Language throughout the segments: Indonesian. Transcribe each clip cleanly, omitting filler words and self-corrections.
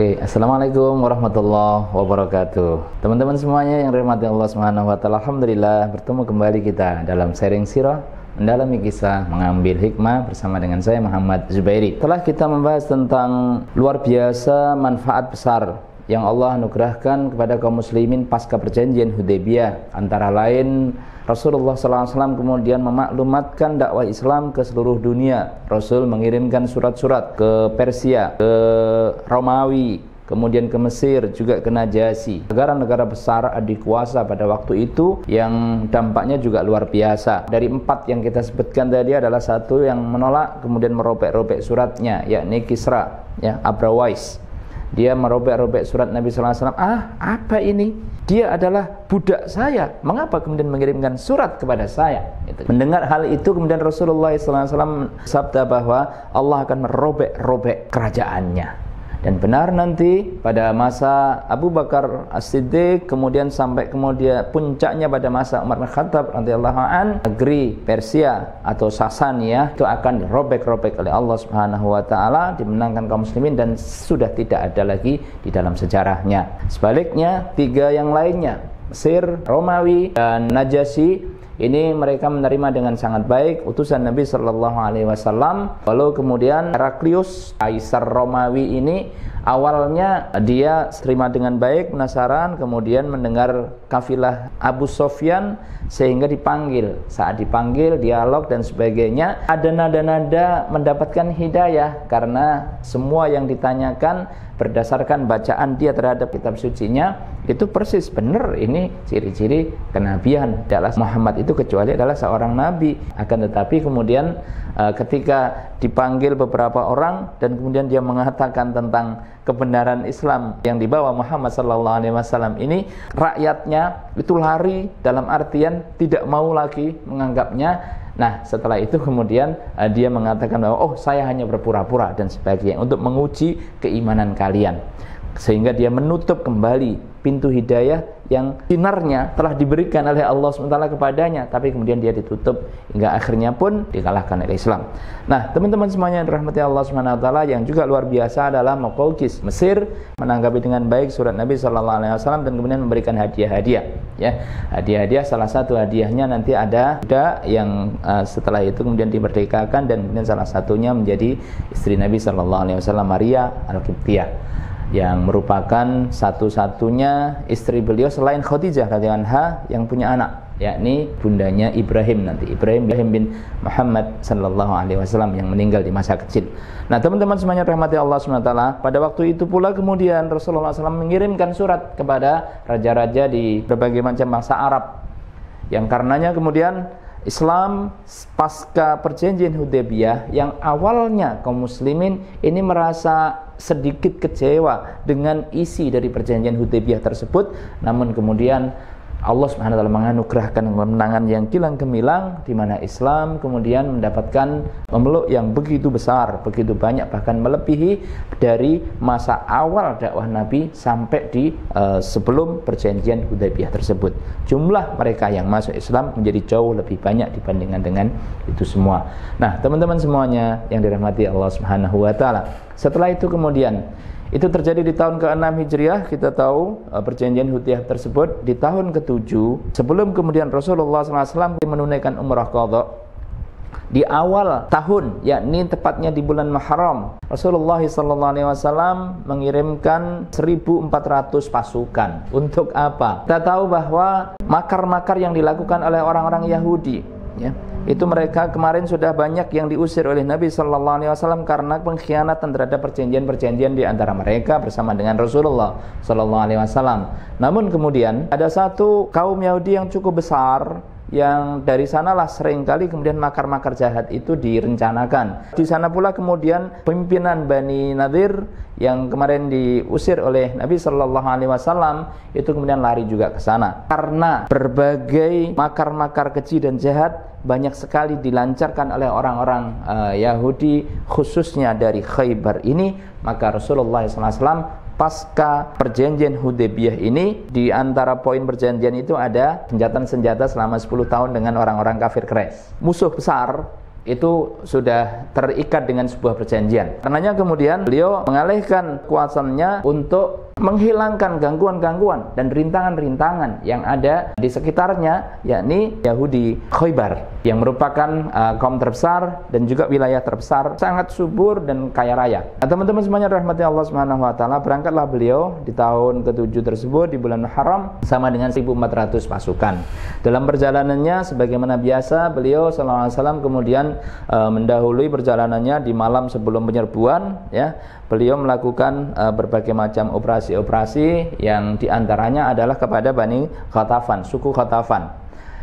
Oke, Assalamualaikum warahmatullahi wabarakatuh. Teman-teman semuanya yang dirahmati Allah Subhanahu wa taala, alhamdulillah bertemu kembali kita dalam sharing sirah, mendalami kisah, mengambil hikmah bersama dengan saya Muhammad Zubairi. Setelah kita membahas tentang luar biasa manfaat besar yang Allah anugerahkan kepada kaum muslimin pasca perjanjian Hudaybiyah, antara lain Rasulullah SAW kemudian memaklumatkan dakwah Islam ke seluruh dunia. Rasul mengirimkan surat-surat ke Persia, ke Romawi, kemudian ke Mesir, juga ke Najasyi, negara-negara besar adikuasa pada waktu itu yang dampaknya juga luar biasa. Dari 4 yang kita sebutkan tadi adalah satu yang menolak kemudian merobek-robek suratnya, yakni Kisra, Abrawais. Dia merobek-robek surat Nabi SAW. Apa ini? Dia adalah budak saya. Mengapa kemudian mengirimkan surat kepada saya? Mendengar hal itu, kemudian Rasulullah SAW sabda bahwa Allah akan merobek-robek kerajaannya. Dan benar nanti pada masa Abu Bakar As-Siddiq, kemudian sampai kemudian puncaknya pada masa Umar bin Khattab radhiyallahu an, negeri Persia atau Sasania itu akan dirobek-robek oleh Allah Subhanahu wa taala, dimenangkan kaum muslimin dan sudah tidak ada lagi di dalam sejarahnya. Sebaliknya 3 yang lainnya, Mesir, Romawi dan Najasyi, ini mereka menerima dengan sangat baik utusan Nabi Shallallahu Alaihi Wasallam. Lalu kemudian Heraklius, Kaisar Romawi ini awalnya dia terima dengan baik, penasaran, kemudian mendengar kafilah Abu Sofyan sehingga dipanggil. Saat dipanggil, dialog dan sebagainya, ada nada-nada mendapatkan hidayah karena semua yang ditanyakan berdasarkan bacaan dia terhadap kitab sucinya itu persis benar. Ini ciri-ciri kenabian. Adalah Muhammad itu kecuali adalah seorang nabi. Akan tetapi kemudian ketika dipanggil beberapa orang dan kemudian dia mengatakan tentang kebenaran Islam yang dibawa Muhammad sallallahu alaihi wasallam ini, rakyatnya itu lari, dalam artian tidak mau lagi menganggapnya. Nah, setelah itu kemudian dia mengatakan bahwa saya hanya berpura-pura dan sebagainya untuk menguji keimanan kalian, sehingga dia menutup kembali pintu hidayah yang sinarnya telah diberikan oleh Allah SWT kepadanya, tapi kemudian dia ditutup hingga akhirnya pun dikalahkan oleh Islam. Nah, teman-teman semuanya yang dirahmati Allah SWT, yang juga luar biasa adalah Muqawqis Mesir menanggapi dengan baik surat Nabi SAW dan kemudian memberikan hadiah-hadiah. Hadiah-hadiah, salah satu hadiahnya nanti ada budak yang setelah itu kemudian dimerdekakan dan kemudian salah satunya menjadi istri Nabi SAW, Maria Al-Qibtiyah, yang merupakan satu-satunya istri beliau selain Khadijah radhiyallahu anha yang punya anak, yakni bundanya Ibrahim nanti, Ibrahim bin Muhammad sallallahu alaihi wasallam yang meninggal di masa kecil. Nah, teman-teman semuanya rahmati Allah SWT, pada waktu itu pula kemudian Rasulullah SAW mengirimkan surat kepada raja-raja di berbagai macam bangsa Arab, yang karenanya kemudian Islam pasca perjanjian Hudaybiyah yang awalnya kaum muslimin ini merasa sedikit kecewa dengan isi dari perjanjian Hudaybiyah tersebut, namun kemudian Allah Subhanahu wa taala menganugerahkan kemenangan yang kilang gemilang, di mana Islam kemudian mendapatkan pemeluk yang begitu besar, begitu banyak, bahkan melebihi dari masa awal dakwah Nabi sampai di sebelum perjanjian Hudaybiyah tersebut. Jumlah mereka yang masuk Islam menjadi jauh lebih banyak dibandingkan dengan itu semua. Nah, teman-teman semuanya yang dirahmati Allah Subhanahu wa taala, setelah itu kemudian itu terjadi di tahun ke-6 Hijriah. Kita tahu perjanjian Hudaybiyah tersebut di tahun ke-7 sebelum kemudian Rasulullah SAW menunaikan umrah qadha. Di awal tahun, yakni tepatnya di bulan Muharram, Rasulullah SAW mengirimkan 1.400 pasukan. Untuk apa? Kita tahu bahwa makar-makar yang dilakukan oleh orang-orang Yahudi, itu mereka kemarin sudah banyak yang diusir oleh Nabi Sallallahu Alaihi Wasallam karena pengkhianatan terhadap perjanjian-perjanjian di antara mereka bersama dengan Rasulullah Sallallahu Alaihi Wasallam. Namun kemudian ada satu kaum Yahudi yang cukup besar, yang dari sanalah seringkali kemudian makar-makar jahat itu direncanakan. Di sana pula kemudian pimpinan Bani Nadir yang kemarin diusir oleh Nabi Shallallahu Alaihi Wasallam itu kemudian lari juga ke sana karena berbagai makar-makar keji dan jahat banyak sekali dilancarkan oleh orang-orang Yahudi, khususnya dari Khaybar ini. Maka Rasulullah SAW pasca perjanjian Hudaybiyah ini, di antara poin perjanjian itu ada senjata-senjata selama 10 tahun dengan orang-orang kafir Quraisy. Musuh besar itu sudah terikat dengan sebuah perjanjian. Karenanya kemudian beliau mengalihkan kuasanya untuk menghilangkan gangguan-gangguan dan rintangan-rintangan yang ada di sekitarnya, yakni Yahudi Khaybar, yang merupakan kaum terbesar dan juga wilayah terbesar, sangat subur dan kaya raya. Nah, teman-teman semuanya rahmati Allah Subhanahu wa taala, berangkatlah beliau di tahun ke-7 tersebut di bulan Muharram sama dengan 1.400 pasukan. Dalam perjalanannya sebagaimana biasa, beliau sallallahu alaihi wasallam kemudian mendahului perjalanannya di malam sebelum penyerbuan, ya. Beliau melakukan berbagai macam operasi-operasi yang diantaranya adalah kepada Bani Ghatafan, suku Ghatafan.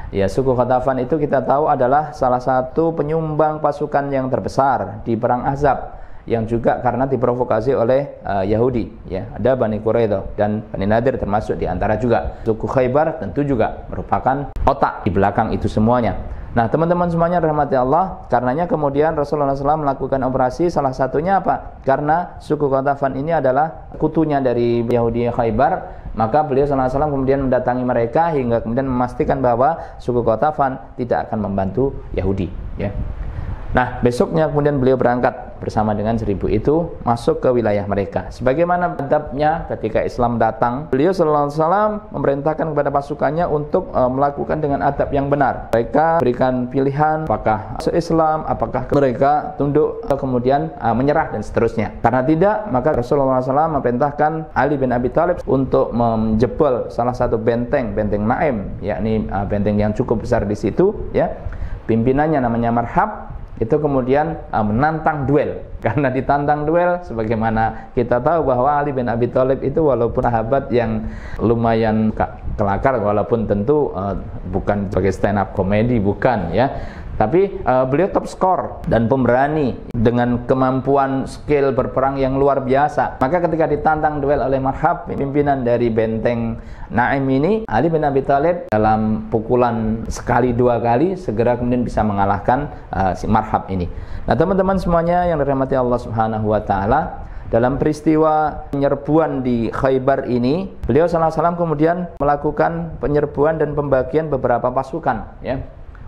Ya, suku Ghatafan itu kita tahu adalah salah satu penyumbang pasukan yang terbesar di perang Ahzab, yang juga karena diprovokasi oleh Yahudi. Ya, ada Bani Quraidah dan Bani Nadir termasuk di antara juga. Suku Khaybar tentu juga merupakan otak di belakang itu semuanya. Nah, teman-teman semuanya rahmati Allah, karenanya kemudian Rasulullah SAW melakukan operasi, salah satunya apa? Karena suku Ghatafan ini adalah kutunya dari Yahudi Khaybar, maka beliau SAW kemudian mendatangi mereka hingga kemudian memastikan bahwa suku Ghatafan tidak akan membantu Yahudi, ya. Nah, besoknya kemudian beliau berangkat bersama dengan 1.000 itu masuk ke wilayah mereka. Sebagaimana adabnya ketika Islam datang, beliau sallallahu alaihi wasallam memerintahkan kepada pasukannya untuk melakukan dengan adab yang benar. Mereka berikan pilihan apakah masuk Islam, apakah mereka tunduk atau kemudian menyerah dan seterusnya. Karena tidak, maka Rasulullah SAW memerintahkan Ali bin Abi Thalib untuk menjebol salah satu benteng Naim, yakni benteng yang cukup besar di situ, ya. Pimpinannya namanya Marhab. Itu kemudian menantang duel. Karena ditantang duel, sebagaimana kita tahu bahwa Ali bin Abi Thalib itu walaupun sahabat yang lumayan kelakar, walaupun tentu bukan sebagai stand up comedy, bukan, ya. Tapi beliau top skor dan pemberani dengan kemampuan skill berperang yang luar biasa. Maka ketika ditantang duel oleh Marhab, pimpinan dari benteng Naim ini, Ali bin Abi Thalib dalam pukulan sekali dua kali segera kemudian bisa mengalahkan si Marhab ini. Nah, teman-teman semuanya yang dirahmati Allah Subhanahu wa taala, dalam peristiwa penyerbuan di Khaybar ini, beliau sallallahu alaihi wasallam kemudian melakukan penyerbuan dan pembagian beberapa pasukan, ya,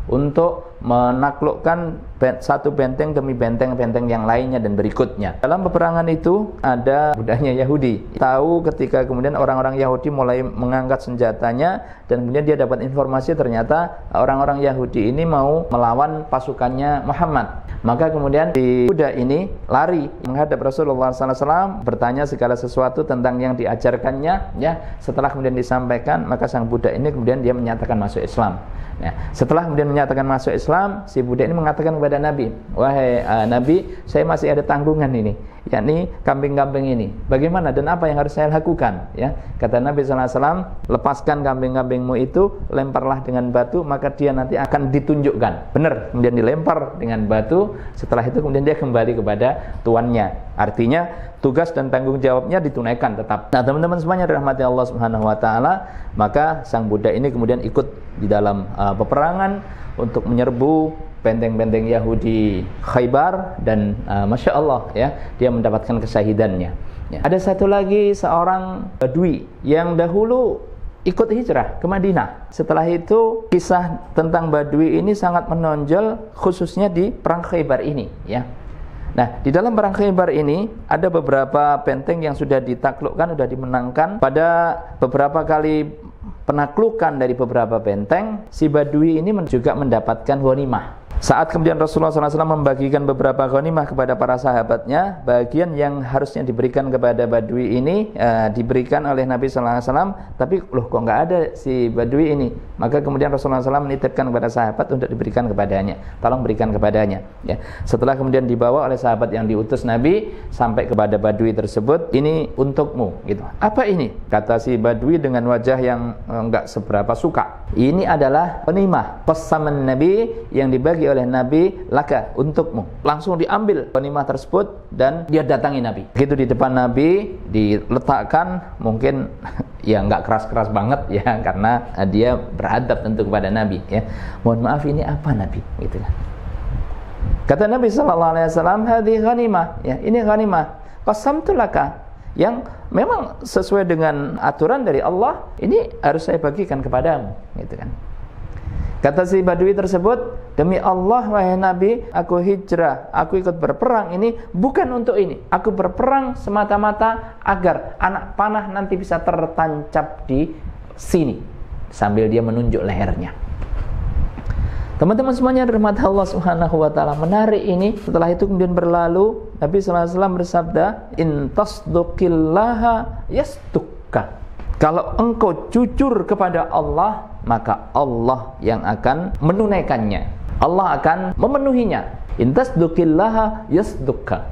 untuk menaklukkan satu benteng demi benteng-benteng yang lainnya dan berikutnya. Dalam peperangan itu ada budaknya Yahudi. Tahu ketika kemudian orang-orang Yahudi mulai mengangkat senjatanya dan kemudian dia dapat informasi ternyata orang-orang Yahudi ini mau melawan pasukannya Muhammad. Maka kemudian si budak ini lari menghadap Rasulullah SAW, bertanya segala sesuatu tentang yang diajarkannya, ya. Setelah kemudian disampaikan, maka sang budak ini kemudian dia menyatakan masuk Islam. Ya. Setelah kemudian menyatakan masuk Islam, si budak ini mengatakan kepada Nabi, wahai Nabi, saya masih ada tanggungan ini, yakni kambing-kambing ini. Bagaimana dan apa yang harus saya lakukan? Ya, kata Nabi SAW, lepaskan kambing-kambingmu itu, lemparlah dengan batu, maka dia nanti akan ditunjukkan. Benar, kemudian dilempar dengan batu. Setelah itu kemudian dia kembali kepada tuannya. Artinya tugas dan tanggung jawabnya ditunaikan tetap. Nah, teman-teman semuanya dirahmati Allah Subhanahu wa taala, maka sang budak ini kemudian ikut di dalam peperangan untuk menyerbu benteng-benteng Yahudi Khaybar dan Masya Allah, ya, dia mendapatkan kesyahidannya. Ya. Ada satu lagi seorang Badui yang dahulu ikut hijrah ke Madinah. Setelah itu kisah tentang Badui ini sangat menonjol khususnya di perang Khaybar ini, ya. Nah, di dalam perang Khaybar ini ada beberapa benteng yang sudah ditaklukkan, sudah dimenangkan. Pada beberapa kali penaklukan dari beberapa benteng, si Badui ini juga mendapatkan ghanimah. Saat kemudian Rasulullah SAW membagikan beberapa ghanimah kepada para sahabatnya, bagian yang harusnya diberikan kepada Badui ini diberikan oleh Nabi SAW, tapi loh kok nggak ada si Badui ini? Maka kemudian Rasulullah SAW menitipkan kepada sahabat untuk diberikan kepadanya, tolong berikan kepadanya. Ya. Setelah kemudian dibawa oleh sahabat yang diutus Nabi sampai kepada Badui tersebut, ini untukmu, gitu. Apa ini? Kata si Badui dengan wajah yang nggak seberapa suka. Ini adalah ghanimah pesanan Nabi yang dibagi oleh Nabi laka, untukmu. Langsung diambil ghanimah tersebut dan dia datangi Nabi. Begitu di depan Nabi diletakkan, mungkin ya nggak keras-keras banget, ya, karena dia beradab tentu kepada Nabi, ya. Mohon maaf, ini apa Nabi? Gitu kan. Kata Nabi sallallahu alaihi wasallam, hadhi ghanimah, ya, ini ghanimah qasamtu laka, yang memang sesuai dengan aturan dari Allah, ini harus saya bagikan kepadamu, gitu kan. Kata si Badui tersebut, demi Allah wahai Nabi, aku hijrah, aku ikut berperang ini bukan untuk ini. Aku berperang semata-mata agar anak panah nanti bisa tertancap di sini. Sambil dia menunjuk lehernya. Teman-teman semuanya dirahmati Allah Subhanahu wa taala. Menarik ini. Setelah itu kemudian berlalu, Nabi sallallahu alaihi wasallam bersabda, "In tasduqillaha yastukka." Kalau engkau jujur kepada Allah, maka Allah yang akan menunaikannya. Allah akan memenuhinya. In tasduqillaha yasdukka.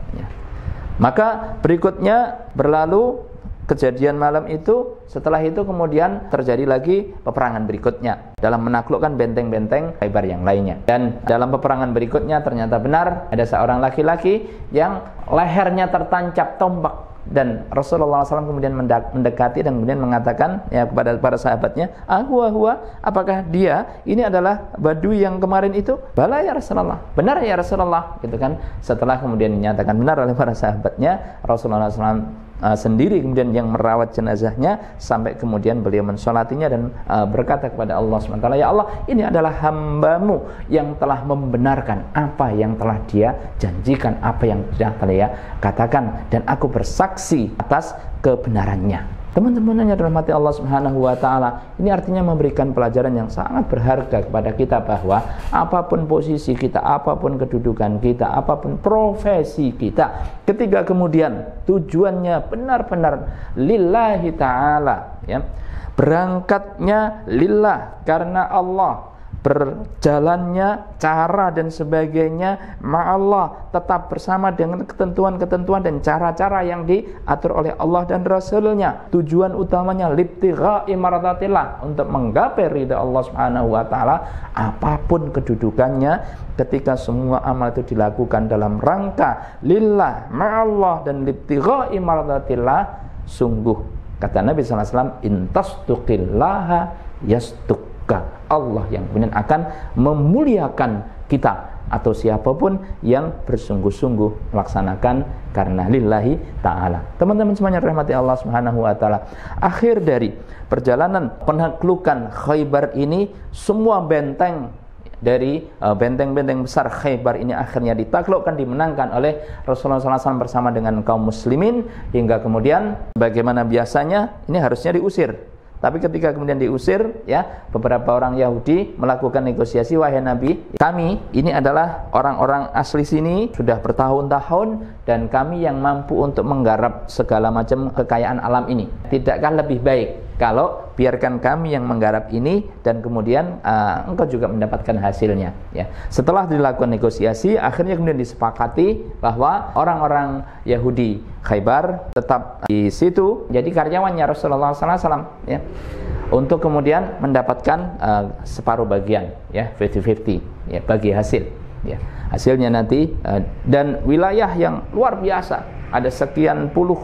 Maka berikutnya berlalu kejadian malam itu. Setelah itu kemudian terjadi lagi peperangan berikutnya dalam menaklukkan benteng-benteng Khaybar yang lainnya. Dan dalam peperangan berikutnya ternyata benar ada seorang laki-laki yang lehernya tertancap tombak. Dan Rasulullah SAW kemudian mendekati dan kemudian mengatakan ya kepada para sahabatnya, huwa, apakah dia ini adalah Badui yang kemarin itu? Bala ya Rasulullah, benar ya Rasulullah, gitu kan. Setelah kemudian dinyatakan benar oleh para sahabatnya, Rasulullah SAW sendiri kemudian yang merawat jenazahnya sampai kemudian beliau mensolatinya dan berkata kepada Allah SWT, ya Allah, ini adalah hambamu yang telah membenarkan apa yang telah dia janjikan, apa yang telah dia katakan, dan aku bersaksi atas kebenarannya. Teman-teman yang dirahmati Allah Subhanahu wa taala, ini artinya memberikan pelajaran yang sangat berharga kepada kita bahwa apapun posisi kita, apapun kedudukan kita, apapun profesi kita, ketika kemudian tujuannya benar-benar lillahi taala, ya, berangkatnya lillah karena Allah, berjalannya cara dan sebagainya ma'allah, tetap bersama dengan ketentuan-ketentuan dan cara-cara yang diatur oleh Allah dan Rasulnya. Tujuan utamanya libtigha'i maradatillah, untuk menggapai ridha Allah Subhanahu wa taala. Apapun kedudukannya, ketika semua amal itu dilakukan dalam rangka lillah, ma'allah dan libtigha'i maradatillah, sungguh kata Nabi sallallahu alaihi wasallam, intasduqillaha yastuk. Allah yang kemudian akan memuliakan kita atau siapapun yang bersungguh-sungguh melaksanakan karena lillahi ta'ala. Teman-teman semuanya rahmati Allah Subhanahu wa ta'ala, akhir dari perjalanan penaklukan Khaybar ini, semua benteng dari benteng-benteng besar Khaybar ini akhirnya ditaklukkan, dimenangkan oleh Rasulullah SAW bersama dengan kaum muslimin, hingga kemudian bagaimana biasanya ini harusnya diusir. Tapi ketika kemudian diusir, ya, beberapa orang Yahudi melakukan negosiasi, wahai Nabi, kami ini adalah orang-orang asli sini, sudah bertahun-tahun, dan kami yang mampu untuk menggarap segala macam kekayaan alam ini. Tidakkah lebih baik kalau biarkan kami yang menggarap ini dan kemudian engkau juga mendapatkan hasilnya, ya. Setelah dilakukan negosiasi, akhirnya kemudian disepakati bahwa orang-orang Yahudi Khaybar tetap di situ jadi karyawannya Rasulullah SAW, ya, untuk kemudian mendapatkan separuh bagian, ya, 50-50, ya, bagi hasil, ya, hasilnya nanti, dan wilayah yang luar biasa, ada sekian puluh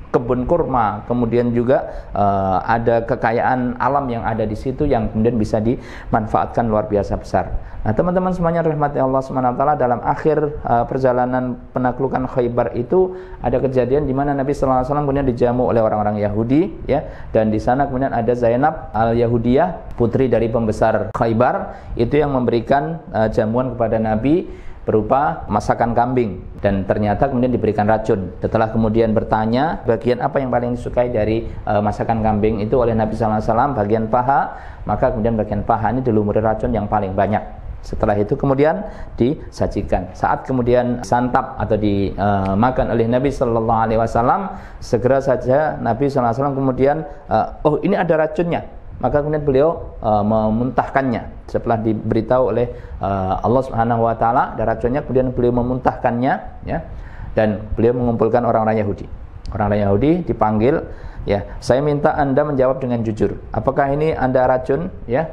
kebun kurma, kemudian juga ada kekayaan alam yang ada di situ yang kemudian bisa dimanfaatkan luar biasa besar. Nah, teman-teman semuanya rahmati Allah SWT, dalam akhir perjalanan penaklukan Khaybar itu ada kejadian di mana Nabi sallallahu alaihi wasallam kemudian dijamu oleh orang-orang Yahudi, ya, dan di sana kemudian ada Zainab al-Yahudiyah, putri dari pembesar Khaybar, itu yang memberikan jamuan kepada Nabi berupa masakan kambing, dan ternyata kemudian diberikan racun. Setelah kemudian bertanya bagian apa yang paling disukai dari masakan kambing itu oleh Nabi sallallahu alaihi wasallam, bagian paha, maka kemudian bagian paha ini dilumuri racun yang paling banyak. Setelah itu kemudian disajikan. Saat kemudian santap atau dimakan oleh Nabi sallallahu alaihi wasallam, segera saja Nabi sallallahu alaihi wasallam kemudian oh, ini ada racunnya. Maka kemudian beliau memuntahkannya. Setelah diberitahu oleh Allah Subhanahu wa taala ada racunnya, kemudian beliau memuntahkannya, ya, dan beliau mengumpulkan orang-orang Yahudi. Orang-orang Yahudi dipanggil, ya, saya minta Anda menjawab dengan jujur. Apakah ini Anda racun? Ya.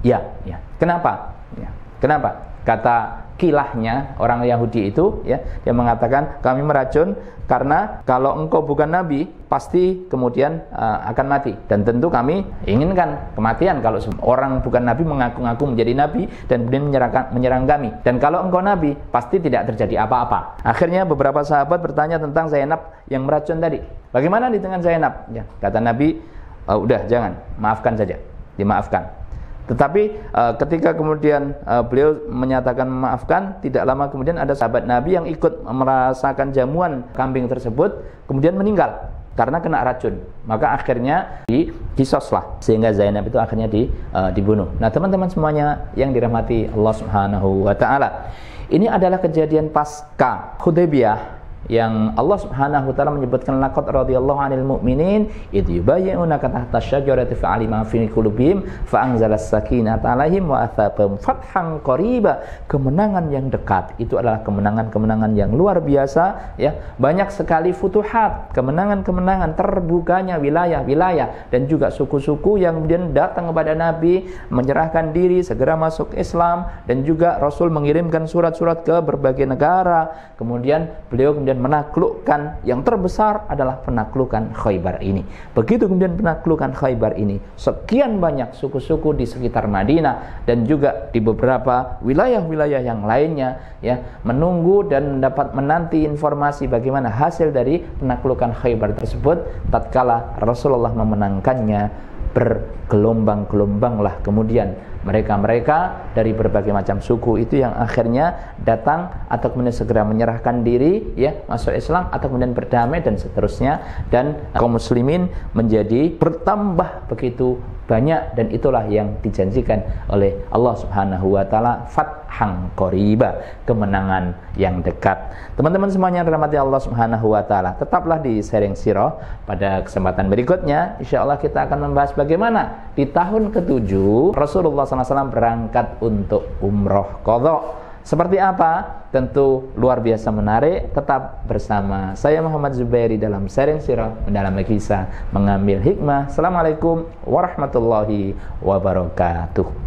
Ya, ya. Kenapa? Ya. Kenapa? Kata kilahnya orang Yahudi itu, ya, dia mengatakan kami meracun karena kalau engkau bukan nabi pasti kemudian akan mati, dan tentu kami inginkan kematian kalau orang bukan nabi mengaku-ngaku menjadi nabi dan kemudian menyerang kami, dan kalau engkau nabi pasti tidak terjadi apa-apa. Akhirnya beberapa sahabat bertanya tentang Zainab yang meracun tadi, bagaimana dengan Zainab, ya, kata Nabi, udah jangan, maafkan saja, dimaafkan. Tetapi ketika kemudian beliau menyatakan memaafkan, tidak lama kemudian ada sahabat Nabi yang ikut merasakan jamuan kambing tersebut, kemudian meninggal karena kena racun. Maka akhirnya diqisaslah, sehingga Zainab itu akhirnya dibunuh. Nah, teman-teman semuanya yang dirahmati Allah Subhanahu wa taala, ini adalah kejadian pasca Hudaybiyah yang Allah Subhanahu wa taala menyebutkan laqad radhiyallahu 'anil mu'minin idh yubayyi'unaka tahta asy-syajarati fa'alima fi qulubihim fa'anzalas sakinata 'alaihim wa atsabahum fathan qariba. Kemenangan yang dekat itu adalah kemenangan-kemenangan yang luar biasa, ya. Banyak sekali futuhat, kemenangan-kemenangan, terbukanya wilayah-wilayah dan juga suku-suku yang kemudian datang kepada Nabi, menyerahkan diri, segera masuk Islam, dan juga Rasul mengirimkan surat-surat ke berbagai negara. Kemudian beliau menaklukkan, yang terbesar adalah penaklukan Khaybar ini. Begitu kemudian penaklukan Khaybar ini, sekian banyak suku-suku di sekitar Madinah dan juga di beberapa wilayah-wilayah yang lainnya, ya, menunggu dan menanti informasi bagaimana hasil dari penaklukan Khaybar tersebut. Tatkala Rasulullah memenangkannya, bergelombang-gelombanglah kemudian mereka-mereka dari berbagai macam suku itu yang akhirnya datang atau kemudian segera menyerahkan diri, ya, masuk Islam atau kemudian berdamai dan seterusnya, dan kaum muslimin menjadi bertambah begitu banyak, dan itulah yang dijanjikan oleh Allah Subhanahu wa taala, fathan qariba, kemenangan yang dekat. Teman-teman semuanya dirahmati Allah Subhanahu wa taala, tetaplah di sharing sirah. Pada kesempatan berikutnya insyaallah kita akan membahas bagaimana di tahun ke-7 Rasulullah SAW berangkat untuk umroh qadha. Seperti apa? Tentu luar biasa menarik. Tetap bersama saya Muhammad Zubairi dalam sharing sirah, mendalami kisah, mengambil hikmah. Assalamualaikum warahmatullahi wabarakatuh.